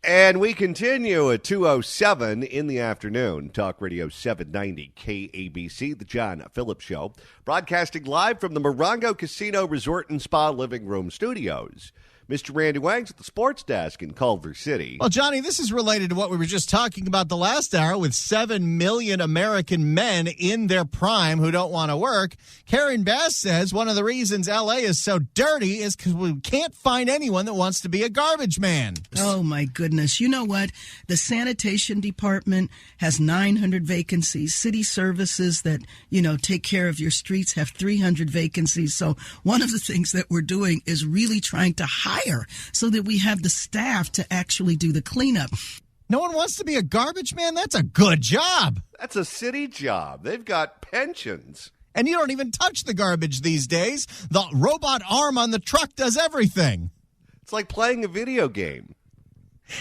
And we continue at 2:07 in the afternoon. Talk Radio 790 KABC, The John Phillips Show, broadcasting live from the Morongo Casino Resort and Spa Living Room Studios. Mr. Randy Wang's at the sports desk in Culver City. Well, Johnny, this is related to what we were just talking about the last hour with 7 million American men in their prime who don't want to work. Karen Bass says one of the reasons L.A. is so dirty is because we can't find anyone that wants to be a garbage man. Oh, my goodness. You know what? The sanitation department has 900 vacancies. City services that, take care of your streets have 300 vacancies. So one of the things that we're doing is really trying to hire so that we have the staff to actually do the cleanup. No one wants to be a garbage man? That's a good job. That's a city job. They've got pensions. And you don't even touch the garbage these days. The robot arm on the truck does everything. It's like playing a video game.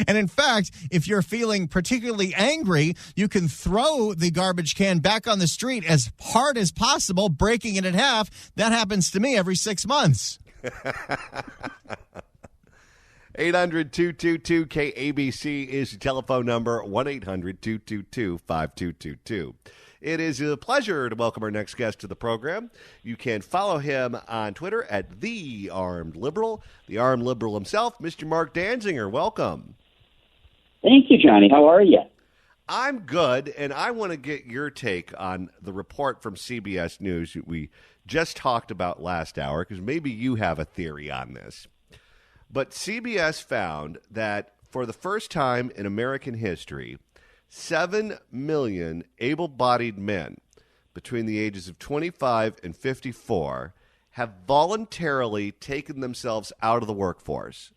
And in fact, if you're feeling particularly angry, you can throw the garbage can back on the street as hard as possible, breaking it in half. That happens to me every 6 months. 800-222-KABC is the telephone number, 1-800-222-5222. It is a pleasure to welcome our next guest to the program. You can follow him on Twitter at The Armed Liberal himself, Mr. Marc Danziger. Welcome. Thank you, Johnny. How are you? I'm good, and I want to get your take on the report from CBS News that we just talked about last hour, because maybe you have a theory on this. But CBS found that for the first time in American history, 7 million able-bodied men between the ages of 25 and 54 have voluntarily taken themselves out of the workforce.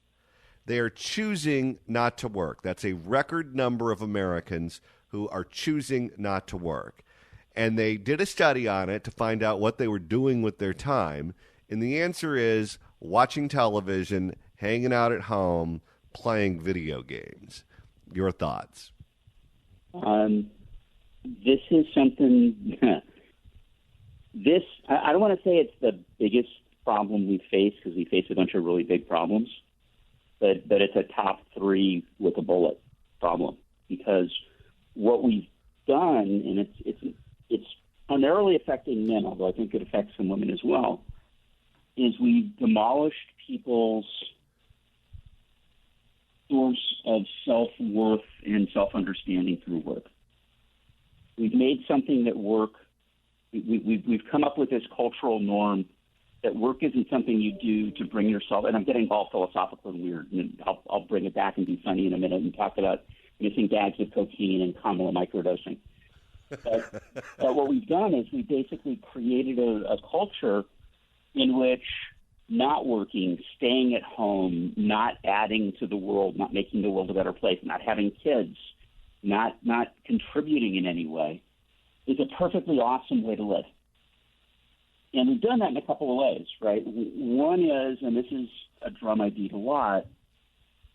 They are choosing not to work. That's a record number of Americans who are choosing not to work. And they did a study on it to find out what they were doing with their time. And the answer is watching television, hanging out at home, playing video games. Your thoughts? This is something, I don't want to say it's the biggest problem we face, because we face a bunch of really big problems, but it's a top 3 with a bullet problem, because what we've done, and it's primarily affecting men, although I think it affects some women as well, is we've demolished people's source of self-worth and self-understanding through work. We've made something that work. We've come up with this cultural norm that work isn't something you do to bring yourself, and I'm getting all philosophical and weird, and I'll bring it back and be funny in a minute and talk about missing bags of cocaine and Kamala microdosing. But what we've done is we basically created a culture in which not working, staying at home, not adding to the world, not making the world a better place, not having kids, not contributing in any way, is a perfectly awesome way to live. And we've done that in a couple of ways, right? One is, and this is a drum I beat a lot,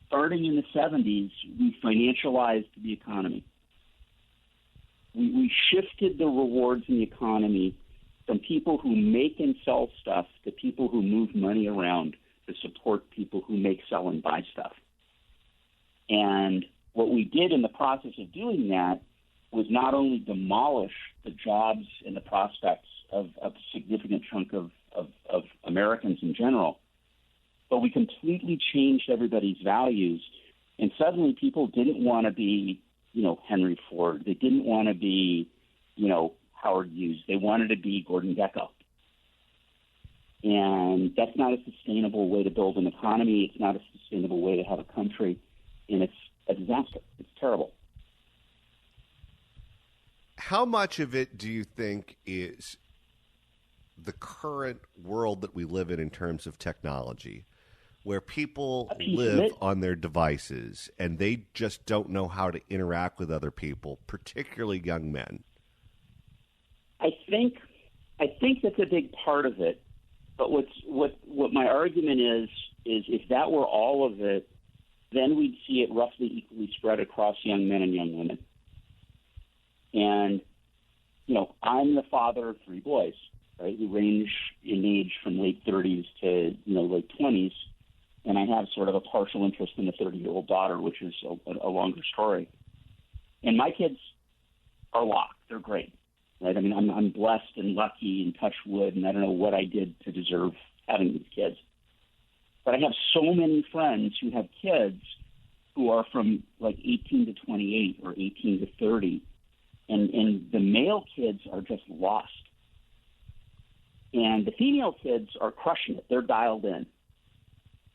starting in the 70s, we financialized the economy. We shifted the rewards in the economy from people who make and sell stuff to people who move money around to support people who make, sell, and buy stuff. And what we did in the process of doing that was not only demolish the jobs and the prospects of a significant chunk of Americans in general, but we completely changed everybody's values. And suddenly people didn't want to be, Henry Ford. They didn't want to be, Howard Hughes. They wanted to be Gordon Gekko. And that's not a sustainable way to build an economy. It's not a sustainable way to have a country. And it's a disaster. It's terrible. How much of it do you think is the current world that we live in terms of technology, where people live on their devices and they just don't know how to interact with other people, particularly young men? I think that's a big part of it. But what my argument is if that were all of it, then we'd see it roughly equally spread across young men and young women. And, I'm the father of 3 boys, right, who range in age from late 30s to, late 20s. and I have sort of a partial interest in the 30-year-old daughter, which is a longer story. And my kids are locked. They're great, right? I mean, I'm blessed and lucky and touch wood, and I don't know what I did to deserve having these kids. But I have so many friends who have kids who are from like 18 to 28 or 18 to 30, and the male kids are just lost. And the female kids are crushing it. They're dialed in.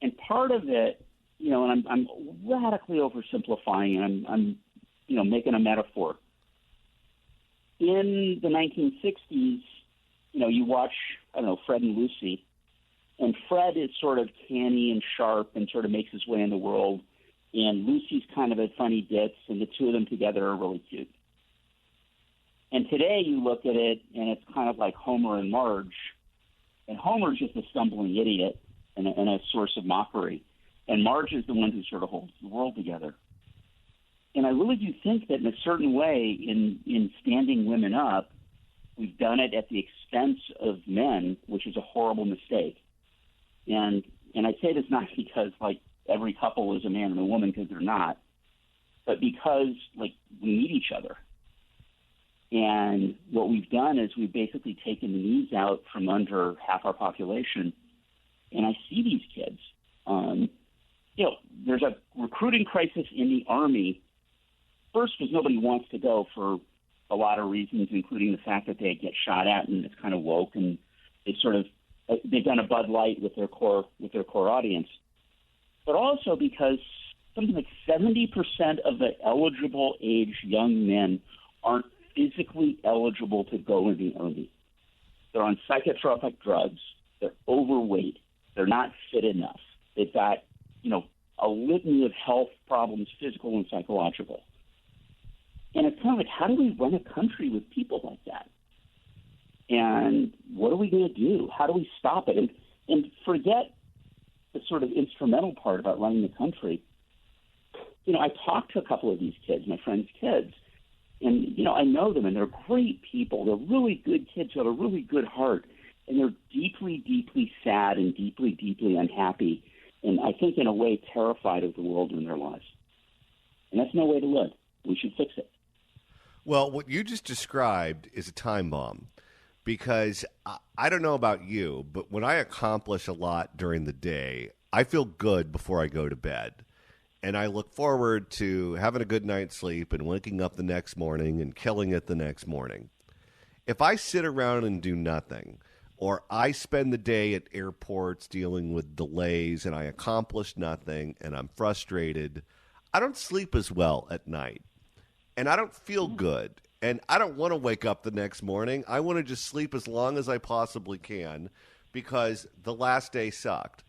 And part of it, and I'm radically oversimplifying, and I'm making a metaphor. In the 1960s, you watch, Fred and Lucy, and Fred is sort of canny and sharp and sort of makes his way in the world, and Lucy's kind of a funny ditz, and the two of them together are really cute. And today you look at it, and it's kind of like Homer and Marge, and Homer's just a stumbling idiot and a source of mockery, and Marge is the one who sort of holds the world together. And I really do think that in a certain way, in standing women up, we've done it at the expense of men, which is a horrible mistake. And I say this not because, like, every couple is a man and a woman, because they're not, but because, like, we need each other. And what we've done is we've basically taken the knees out from under half our population. And I see these kids. There's a recruiting crisis in the Army. First, because nobody wants to go for a lot of reasons, including the fact that they get shot at, and it's kind of woke, and they've done a Bud Light with their core audience. But also because something like 70% of the eligible age young men aren't physically eligible to go in the Army. They're on psychotropic drugs. They're overweight. They're not fit enough. They've got, a litany of health problems, physical and psychological. And it's kind of like, how do we run a country with people like that? And what are we going to do? How do we stop it? And forget the sort of instrumental part about running the country. I talked to a couple of these kids, my friends' kids, and, I know them, and they're great people. They're really good kids who have a really good heart, and they're deeply, deeply sad and deeply, deeply unhappy, and I think in a way terrified of the world in their lives. And that's no way to live. We should fix it. Well, what you just described is a time bomb, because I don't know about you, but when I accomplish a lot during the day, I feel good before I go to bed. And I look forward to having a good night's sleep and waking up the next morning and killing it the next morning. If I sit around and do nothing, or I spend the day at airports dealing with delays and I accomplish nothing and I'm frustrated, I don't sleep as well at night. And I don't feel good. And I don't want to wake up the next morning. I want to just sleep as long as I possibly can, because the last day sucked.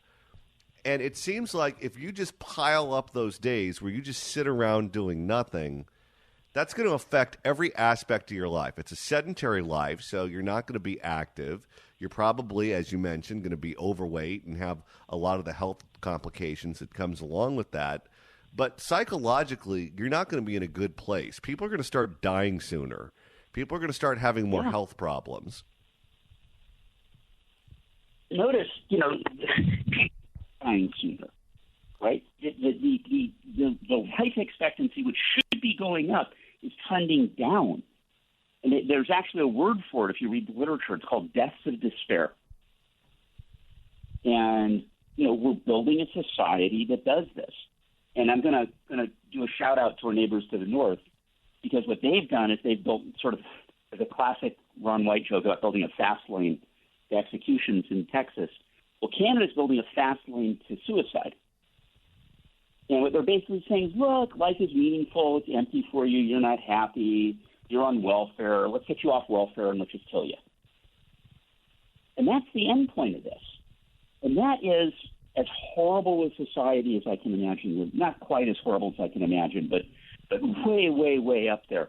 And it seems like if you just pile up those days where you just sit around doing nothing, that's going to affect every aspect of your life. It's a sedentary life, so you're not going to be active. You're probably, as you mentioned, going to be overweight and have a lot of the health complications that comes along with that. But psychologically, you're not going to be in a good place. People are going to start dying sooner. People are going to start having more health problems. Notice, dying sooner, right? The life expectancy, which should be going up, is trending down. And there's actually a word for it if you read the literature. It's called deaths of despair. And, we're building a society that does this. And I'm going to do a shout out to our neighbors to the north, because what they've done is they've built sort of the classic Ron White joke about building a fast lane to executions in Texas. Well, Canada's building a fast lane to suicide. And what they're basically saying is, look, life is meaningful. It's empty for you. You're not happy. You're on welfare. Let's get you off welfare and let's just kill you. And that's the end point of this. And that is as horrible a society as I can imagine. Not quite as horrible as I can imagine, but way, way, way up there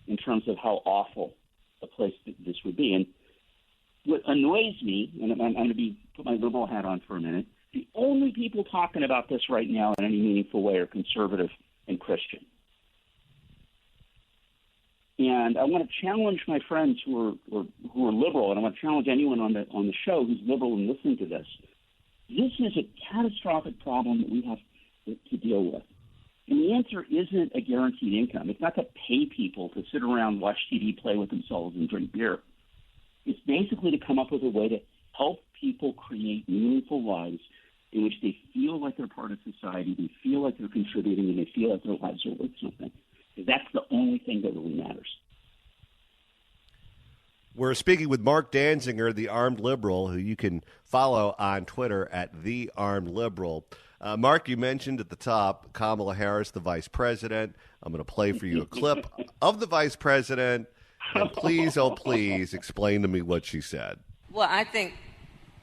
in terms of how awful a place this would be. And what annoys me, and I'm going to put my liberal hat on for a minute, the only people talking about this right now in any meaningful way are conservative and Christian. And I want to challenge my friends who are liberal, and I want to challenge anyone on the show who's liberal and listening to this. This is a catastrophic problem that we have to deal with. And the answer isn't a guaranteed income. It's not to pay people to sit around, watch TV, play with themselves, and drink beer. It's basically to come up with a way to help people create meaningful lives in which they feel like they're part of society, they feel like they're contributing, and they feel like their lives are worth something. Because that's the only thing that really matters. We're speaking with Marc Danziger, the armed liberal, who you can follow on Twitter at The Armed Liberal. Mark, you mentioned at the top Kamala Harris, the vice president. I'm going to play for you a clip of the vice president. And please, oh, please, explain to me what she said. Well, I think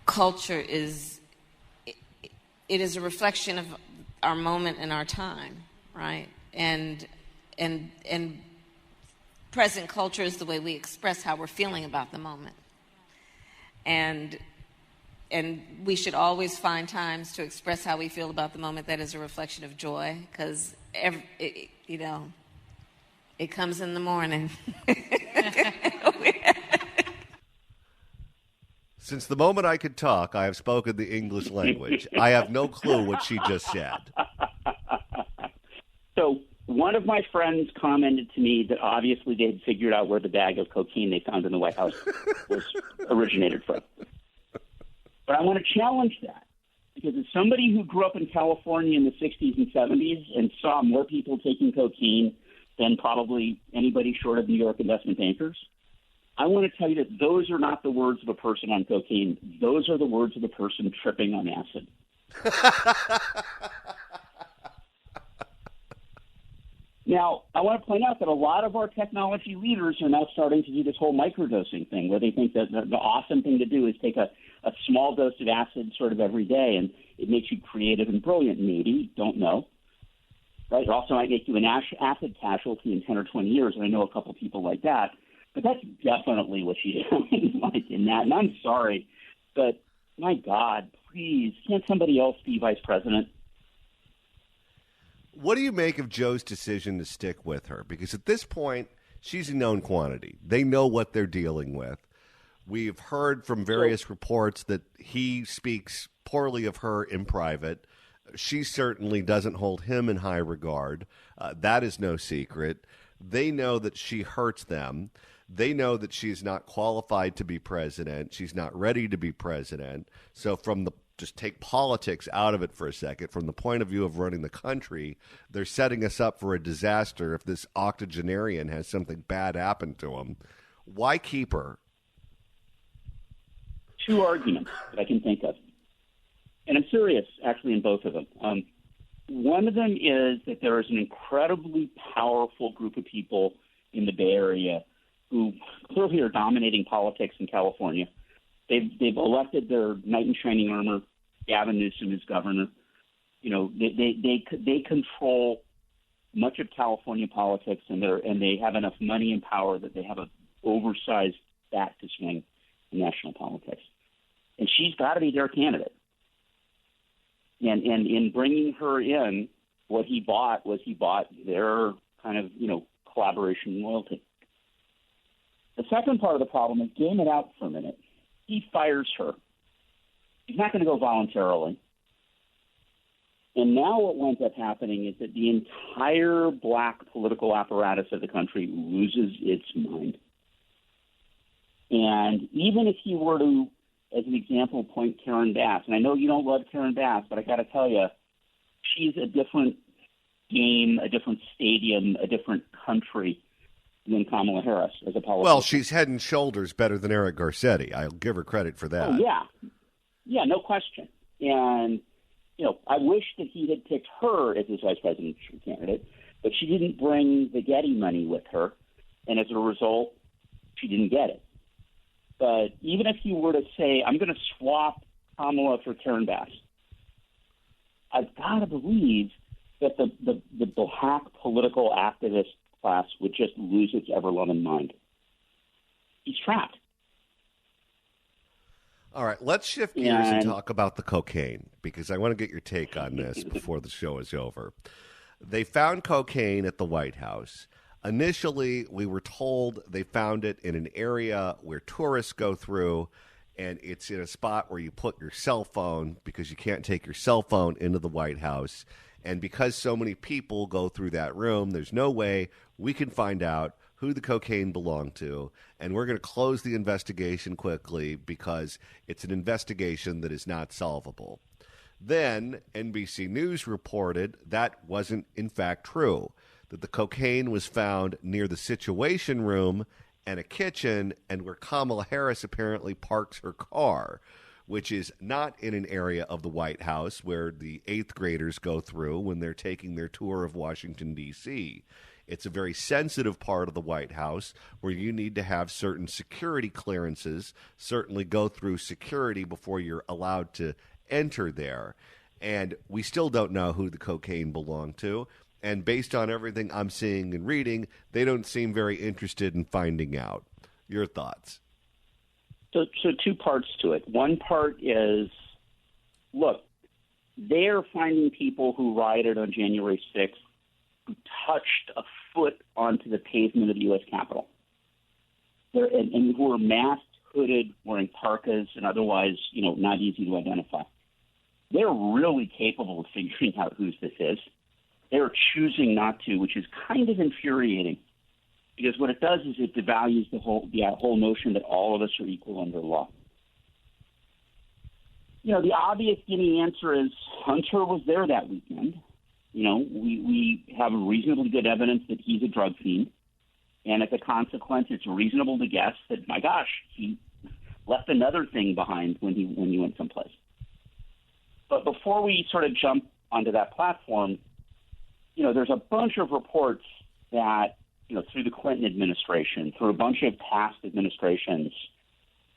culture is a reflection of our moment and our time, right? And present culture is the way we express how we're feeling about the moment. And we should always find times to express how we feel about the moment that is a reflection of joy, because it comes in the morning. Since the moment I could talk, I have spoken the English language. I have no clue what she just said. So one of my friends commented to me that obviously they had figured out where the bag of cocaine they found in the White House was originated from. But I want to challenge that, because as somebody who grew up in California in the 60s and 70s and saw more people taking cocaine than probably anybody short of New York investment bankers, I want to tell you that those are not the words of a person on cocaine. Those are the words of a person tripping on acid. Now, I want to point out that a lot of our technology leaders are now starting to do this whole microdosing thing, where they think that the awesome thing to do is take a small dose of acid sort of every day, and it makes you creative and brilliant. Maybe, don't know. Right? It also might make you an acid casualty in 10 or 20 years, and I know a couple people like that. But that's definitely what she's doing, like in that. And I'm sorry, but my God, please, can't somebody else be vice president? What do you make of Joe's decision to stick with her? Because at this point, she's a known quantity. They know what they're dealing with. We've heard from various reports that he speaks poorly of her in private. She certainly doesn't hold him in high regard. That is no secret. They know that she hurts them. They know that she's not qualified to be president. She's not ready to be president. So just take politics out of it for a second. From the point of view of running the country, they're setting us up for a disaster if this octogenarian has something bad happen to him. Why keep her? Two arguments that I can think of. And I'm serious, actually, in both of them. One of them is that there is an incredibly powerful group of people in the Bay Area who clearly are dominating politics in California. They've elected their knight in shining armor, Gavin Newsom, as governor. You know, they control much of California politics, and they have enough money and power that they have an oversized bat to swing in national politics. And she's got to be their candidate. And in bringing her in, what he bought their kind of, collaboration and loyalty. The second part of the problem is, game it out for a minute. He fires her. He's not going to go voluntarily. And now what winds up happening is that the entire black political apparatus of the country loses its mind. And even if he were to, as an example, point Karen Bass, and I know you don't love Karen Bass, but I got to tell you, she's a different game, a different stadium, a different country than Kamala Harris as a politician. Well, she's head and shoulders better than Eric Garcetti. I'll give her credit for that. Oh, yeah. Yeah, no question. And, I wish that he had picked her as his vice presidential candidate, but she didn't bring the Getty money with her, and as a result, she didn't get it. But even if you were to say, I'm going to swap Kamala for Karen Bass, I've got to believe that the black political activist class would just lose its ever-loving mind. He's trapped. All right, let's shift gears and talk about the cocaine, because I want to get your take on this before the show is over. They found cocaine at the White House. Initially, we were told they found it in an area where tourists go through, and it's in a spot where you put your cell phone because you can't take your cell phone into the White House. And because so many people go through that room, there's no way we can find out who the cocaine belonged to. And we're going to close the investigation quickly because it's an investigation that is not solvable. Then NBC News reported that wasn't in fact true, that the cocaine was found near the Situation Room and a kitchen and where Kamala Harris apparently parks her car, which is not in an area of the White House where the 8th graders go through when they're taking their tour of Washington, D.C. It's a very sensitive part of the White House where you need to have certain security clearances, certainly go through security before you're allowed to enter there. And we still don't know who the cocaine belonged to. And based on everything I'm seeing and reading, they don't seem very interested in finding out. Your thoughts? So 2 parts to it. One part is, look, they're finding people who rioted on January 6th who touched a foot onto the pavement of the U.S. Capitol. And who were masked, hooded, wearing parkas, and otherwise, not easy to identify. They're really capable of figuring out whose this is. They're choosing not to, which is kind of infuriating. Because what it does is it devalues the whole notion that all of us are equal under law. The obvious gimme answer is Hunter was there that weekend. We have reasonably good evidence that he's a drug fiend. And as a consequence, it's reasonable to guess that, my gosh, he left another thing behind when he went someplace. But before we sort of jump onto that platform, there's a bunch of reports that, through the Clinton administration, through a bunch of past administrations,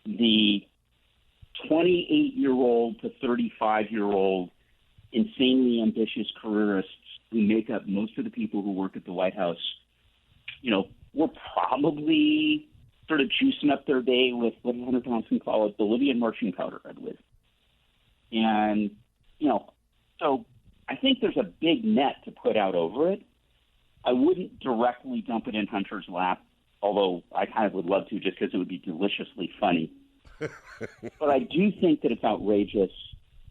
the 28-year-old to 35-year-old insanely ambitious careerists who make up most of the people who work at the White House, were probably sort of juicing up their day with what Hunter Thompson called Bolivian marching powder, I believe. And, so I think there's a big net to put out over it. I wouldn't directly dump it in Hunter's lap, although I kind of would love to just because it would be deliciously funny. But I do think that it's outrageous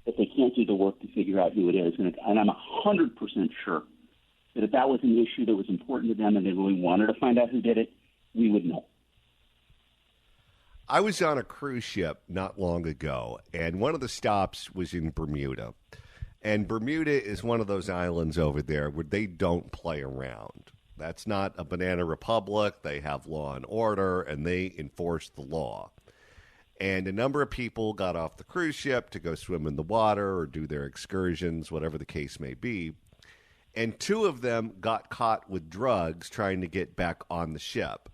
that they can't do the work to figure out who it is. And I'm 100% sure that if that was an issue that was important to them and they really wanted to find out who did it, we would know. I was on a cruise ship not long ago, and one of the stops was in Bermuda. And Bermuda is one of those islands over there where they don't play around. That's not a banana republic. They have law and order, and they enforce the law. And a number of people got off the cruise ship to go swim in the water or do their excursions, whatever the case may be. And 2 of them got caught with drugs trying to get back on the ship.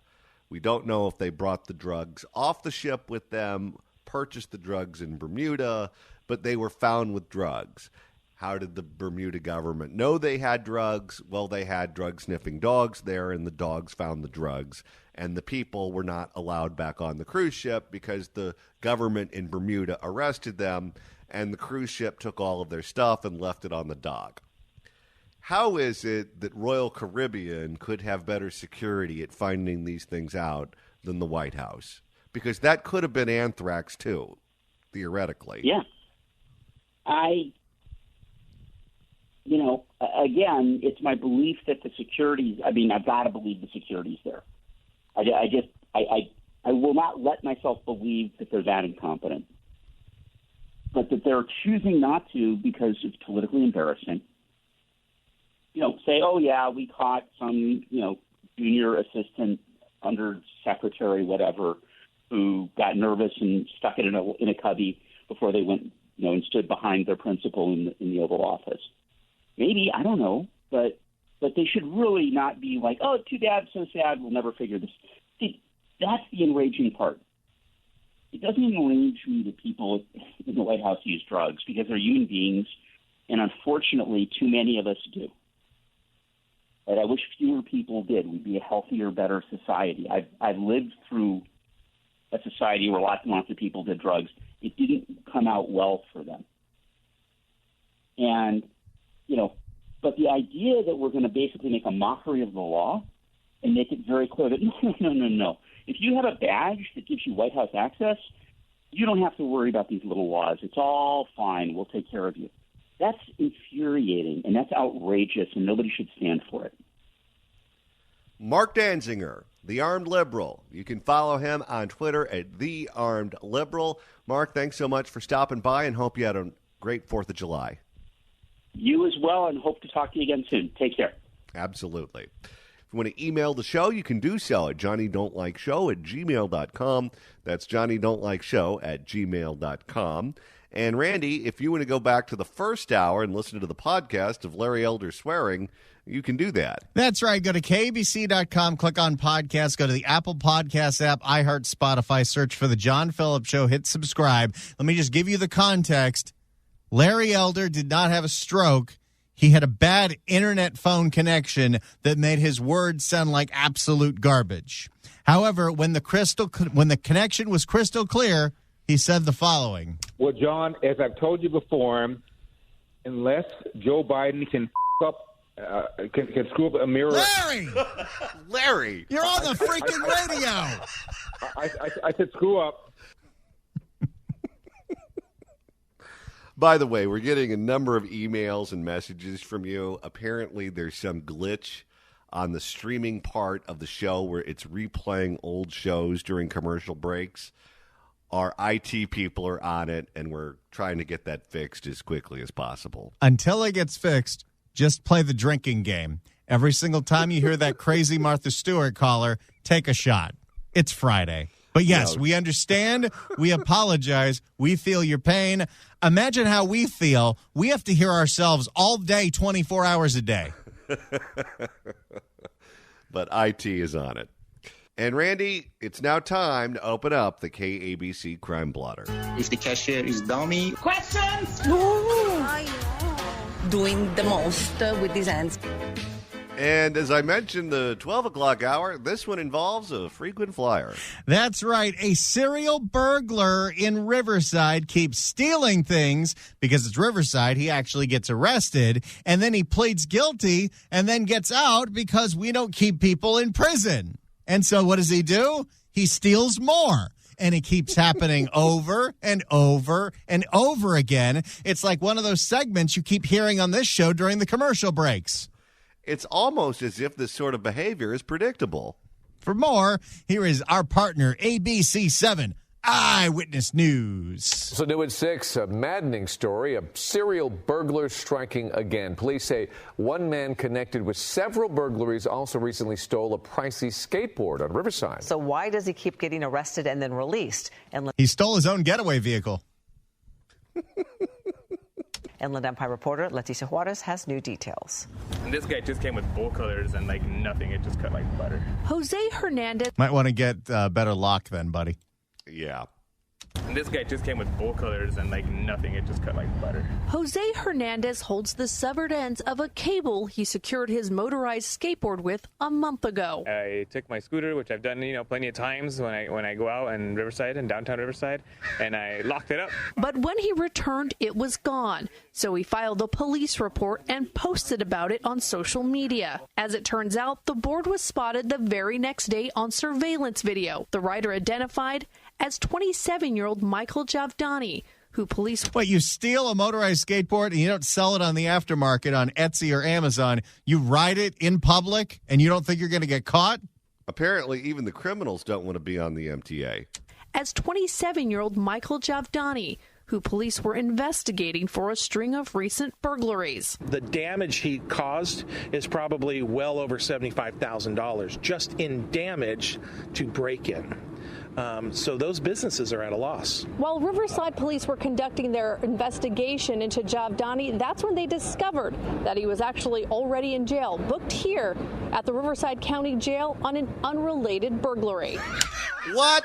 We don't know if they brought the drugs off the ship with them, purchased the drugs in Bermuda, but they were found with drugs. How did the Bermuda government know they had drugs? Well, they had drug-sniffing dogs there, and the dogs found the drugs. And the people were not allowed back on the cruise ship because the government in Bermuda arrested them, and the cruise ship took all of their stuff and left it on the dock. How is it that Royal Caribbean could have better security at finding these things out than the White House? Because that could have been anthrax, too, theoretically. Yeah. Again, it's my belief that the security's, I've got to believe the security's there. I will not let myself believe that they're that incompetent. But that they're choosing not to because it's politically embarrassing. Say, oh, yeah, we caught some, junior assistant, under secretary, whatever, who got nervous and stuck it in a cubby before they went, and stood behind their principal in the Oval Office. Maybe, I don't know, but they should really not be like, oh, too bad, so sad, we'll never figure this. See, that's the enraging part. It doesn't enrage me that people in the White House use drugs because they're human beings, and unfortunately, too many of us do. But I wish fewer people did. We'd be a healthier, better society. I've lived through a society where lots and lots of people did drugs. It didn't come out well for them. And, but the idea that we're going to basically make a mockery of the law and make it very clear that no. If you have a badge that gives you White House access, you don't have to worry about these little laws. It's all fine. We'll take care of you. That's infuriating, and that's outrageous, and nobody should stand for it. Marc Danziger, the Armed Liberal. You can follow him on Twitter at The Armed Liberal. Marc, thanks so much for stopping by, and hope you had a great 4th of July. You as well, and hope to talk to you again soon. Take care. Absolutely. If you want to email the show, you can do so at johnnydon'tlikeshow@gmail.com. That's johnnydon'tlikeshow@gmail.com. And Randy, if you want to go back to the first hour and listen to the podcast of Larry Elder swearing, you can do that. That's right. Go to KBC.com, click on podcast, go to the Apple Podcast app, iHeart, Spotify, search for The John Phillips Show, hit subscribe. Let me just give you the context. Larry Elder did not have a stroke. He had a bad internet phone connection that made his words sound like absolute garbage. However, when the connection was crystal clear, he said the following. Well, John, as I've told you before, unless Joe Biden can can screw up a mirror. Larry! Larry! You're on the freaking radio! I said screw up. By the way, we're getting a number of emails and messages from you. Apparently, there's some glitch on the streaming part of the show where it's replaying old shows during commercial breaks. Our IT people are on it, and we're trying to get that fixed as quickly as possible. Until it gets fixed, just play the drinking game. Every single time you hear that crazy Martha Stewart caller, take a shot. It's Friday. But yes, we understand. We apologize. We feel your pain. Imagine how we feel. We have to hear ourselves all day, 24 hours a day. But IT is on it. And Randy, it's now time to open up the KABC Crime Blotter. If the cashier is dummy. Questions? Doing the most with his hands. And as I mentioned, the 12 o'clock hour, this one involves a frequent flyer. That's right. A serial burglar in Riverside keeps stealing things because it's Riverside. He actually gets arrested, and then he pleads guilty and then gets out because we don't keep people in prison. And so what does he do? He steals more. And it keeps happening over and over and over again. It's like one of those segments you keep hearing on this show during the commercial breaks. It's almost as if this sort of behavior is predictable. For more, here is our partner, ABC7 Eyewitness News. So new at 6, a maddening story, a serial burglar striking again. Police say one man connected with several burglaries also recently stole a pricey skateboard on Riverside. So why does he keep getting arrested and then released? He stole his own getaway vehicle. Inland Empire reporter Leticia Juarez has new details. And this guy just came with full colors and like nothing. It just cut like butter. Jose Hernandez. Might want to get better lock then, buddy. Yeah. And this guy just came with full colors and like nothing. It just cut like butter. Jose Hernandez holds the severed ends of a cable he secured his motorized skateboard with a month ago. I took my scooter, which I've done, plenty of times when I go out in Riverside and downtown Riverside, and I locked it up. But when he returned, it was gone. So he filed a police report and posted about it on social media. As it turns out, the board was spotted the very next day on surveillance video. The rider identified as 27-year-old Michael Javdani, who police... Wait, you steal a motorized skateboard and you don't sell it on the aftermarket on Etsy or Amazon. You ride it in public and you don't think you're going to get caught? Apparently, even the criminals don't want to be on the MTA. As 27-year-old Michael Javdani, who police were investigating for a string of recent burglaries. The damage he caused is probably well over $75,000 just in damage to break in. So those businesses are at a loss. While Riverside police were conducting their investigation into Javdani, that's when they discovered that he was actually already in jail, booked here at the Riverside County Jail on an unrelated burglary. What?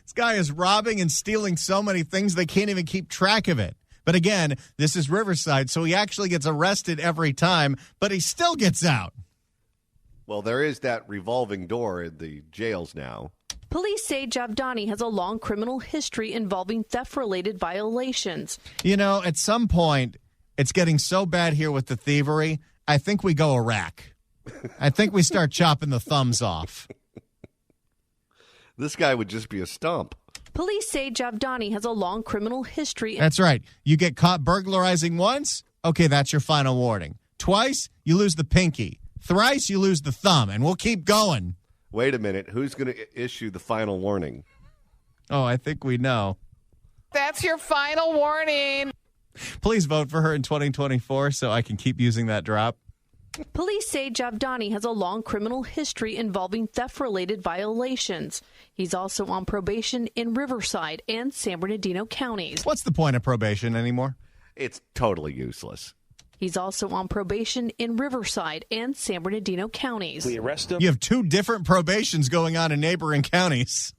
This guy is robbing and stealing so many things they can't even keep track of it. But again, this is Riverside, so he actually gets arrested every time, but he still gets out. Well, there is that revolving door in the jails now. Police say Javdani has a long criminal history involving theft-related violations. At some point, it's getting so bad here with the thievery, I think we go Iraq. I think we start chopping the thumbs off. This guy would just be a stump. Police say Javdani has a long criminal history. That's right. You get caught burglarizing once, okay, that's your final warning. Twice, you lose the pinky. Thrice, you lose the thumb, and we'll keep going. Wait a minute. Who's going to issue the final warning? Oh, I think we know. That's your final warning. Please vote for her in 2024 so I can keep using that drop. Police say Javdani has a long criminal history involving theft-related violations. He's also on probation in Riverside and San Bernardino counties. What's the point of probation anymore? It's totally useless. He's also on probation in Riverside and San Bernardino counties. We arrest him. You have two different probations going on in neighboring counties.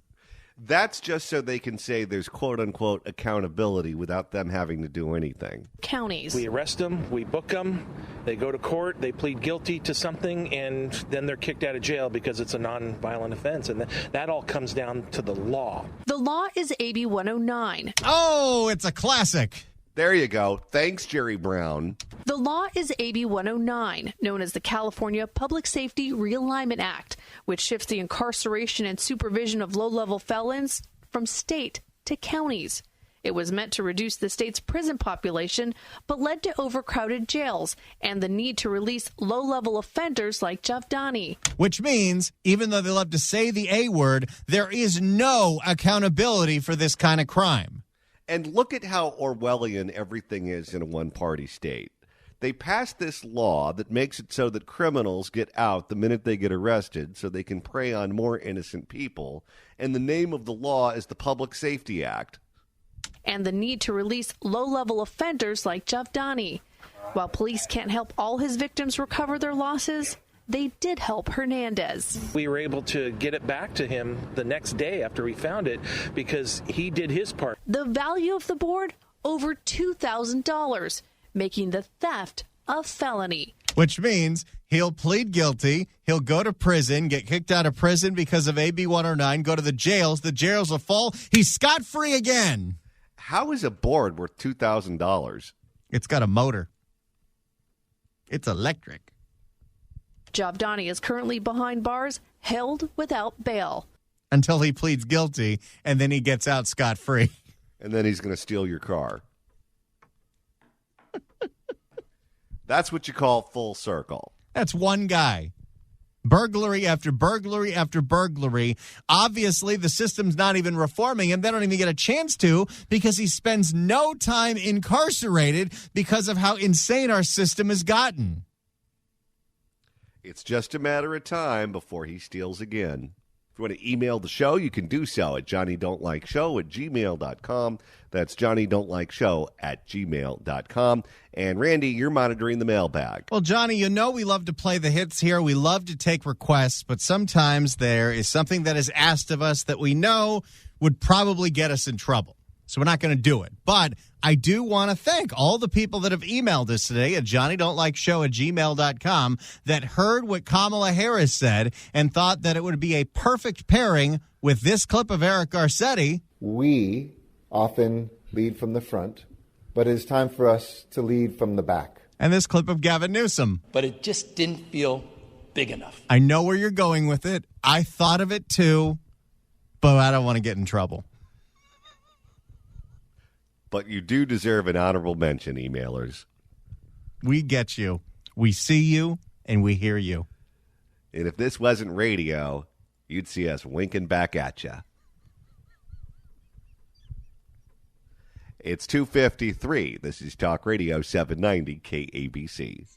That's just so they can say there's quote-unquote accountability without them having to do anything. Counties. We arrest them, we book them, they go to court, they plead guilty to something, and then they're kicked out of jail because it's a non-violent offense. And that all comes down to the law. The law is AB 109. Oh, it's a classic. There you go. Thanks, Jerry Brown. The law is AB 109, known as the California Public Safety Realignment Act, which shifts the incarceration and supervision of low-level felons from state to counties. It was meant to reduce the state's prison population, but led to overcrowded jails and the need to release low-level offenders like Javdani. Which means, even though they love to say the A word, there is no accountability for this kind of crime. And look at how Orwellian everything is in a one-party state. They passed this law that makes it so that criminals get out the minute they get arrested so they can prey on more innocent people. And the name of the law is the Public Safety Act. And the need to release low-level offenders like Javdani. While police can't help all his victims recover their losses, they did help Hernandez. We were able to get it back to him the next day after we found it because he did his part. The value of the board? Over $2,000, making the theft a felony. Which means he'll plead guilty, he'll go to prison, get kicked out of prison because of AB 109, go to the jails will fall, he's scot-free again. How is a board worth $2,000? It's got a motor. It's electric. Javdani is currently behind bars, held without bail. Until he pleads guilty, and then he gets out scot-free. And then he's going to steal your car. That's what you call full circle. That's one guy. Burglary after burglary after burglary. Obviously, the system's not even reforming him. They don't even get a chance to because he spends no time incarcerated because of how insane our system has gotten. It's just a matter of time before he steals again. If you want to email the show, you can do so at johnnydon'tlikeshow@gmail.com. That's johnnydon'tlikeshow@gmail.com. And Randy, you're monitoring the mailbag. Well, Johnny, you know we love to play the hits here. We love to take requests, but sometimes there is something that is asked of us that we know would probably get us in trouble. So we're not going to do it. But I do want to thank all the people that have emailed us today at johnnydon'tlikeshow@gmail.com that heard what Kamala Harris said and thought that it would be a perfect pairing with this clip of Eric Garcetti. We often lead from the front, but it's time for us to lead from the back. And this clip of Gavin Newsom. But it just didn't feel big enough. I know where you're going with it. I thought of it too, but I don't want to get in trouble. But you do deserve an honorable mention, emailers. We get you. We see you, and we hear you. And if this wasn't radio, you'd see us winking back at you. It's 2:53. This is Talk Radio 790 KABC.